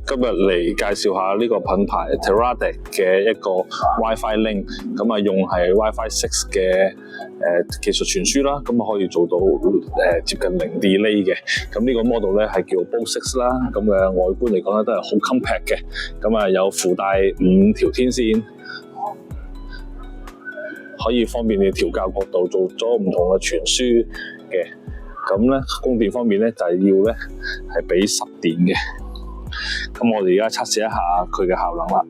今日嚟介紹下呢個品牌 Teradek 嘅一個 WiFi Link， 咁啊用係 WiFi 6嘅技術傳輸啦，咁啊可以做到接近零 delay 嘅。咁呢個 model 咧係叫 Bose 6啦，咁嘅外觀嚟講咧都係好 compact 嘅，咁啊有附帶5條天線，可以方便你調校角度，做咗唔同嘅傳輸嘅。咁咧供電方面咧就係要咧係俾10電嘅。咁我哋而家測試一下佢嘅效能啦。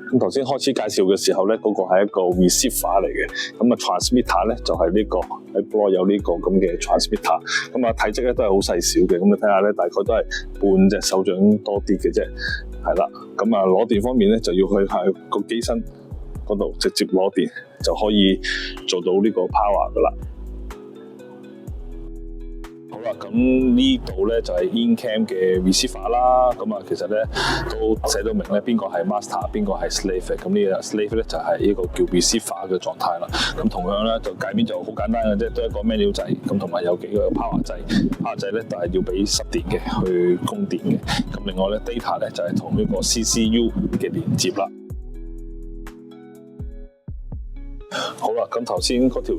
咁頭先開始介紹嘅時候咧，嗰個係一個 receiver 嚟嘅，咁啊 transmitter 咧就係呢個喺 Pro 有呢個咁嘅 transmitter， 咁啊體積咧都係好細小嘅，咁你睇下咧大概都係半隻手掌多啲嘅啫，係啦。咁啊攞電方面咧就要去喺個機身嗰度直接攞電就可以做到呢個 power 噶啦。好啦，咁呢度咧就係 in-cam 嘅 receiver 啦。咁啊，其實咧都寫到明咧邊個係 master， 邊個係 slave。咁呢個 slave 咧就係呢個叫 receiver 嘅狀態啦。咁同樣咧就界面就好簡單嘅啫，都係一個 menu 掣，咁同埋有幾個 power 掣。power 掣咧就係要俾10電嘅去供電嘅。咁另外咧 data 咧就係同呢個 CCU 嘅連接啦。好啦，咁頭先嗰條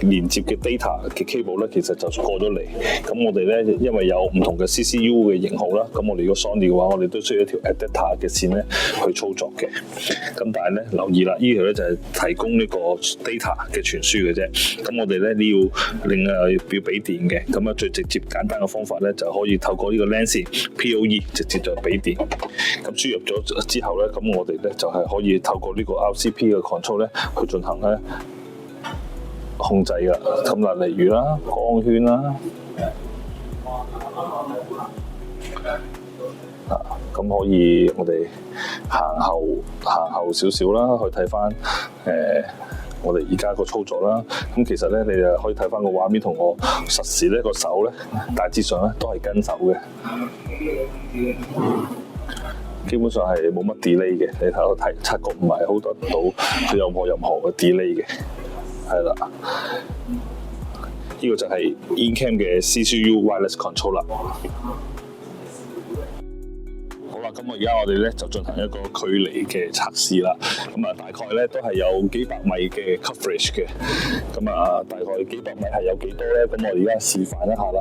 連接嘅 data 嘅 cable 咧，其實就過咗嚟。咁我哋咧，因為有唔同嘅 CCU 嘅型號啦，咁我哋個 Sony 嘅話，我哋都需要一條 adapter 嘅線咧去操作嘅。咁但係咧留意啦，呢條咧就係提供呢個 data 嘅傳輸嘅啫。咁我哋咧你要另外要俾電嘅，咁啊最直接簡單嘅方法咧就可以透過呢個 LAN 線 PoE 直接就俾電。咁輸入咗之後咧，咁我哋咧就係可以透過呢個 RCP 嘅 control 咧去進行咧控制噶。咁嗱，例如啦，光圈啦，咁可以我哋行後少少啦，去睇翻我哋而家個操作啦。咁其實咧，你就可以睇翻個畫面同我實時呢個手咧，大致上咧都係跟手嘅。基本上係冇乜 delay 嘅，你睇我察覺唔係好得到佢有冇任何嘅 delay 嘅，係啦。呢個就係 in-cam 嘅 CCU wireless control 啦。好啦，咁我哋咧就進行一個距離嘅測試啦。咁啊，大概咧都係有幾百米嘅 coverage 嘅。咁啊，大概幾百米係有幾多咧？咁我哋而家示範一下啦。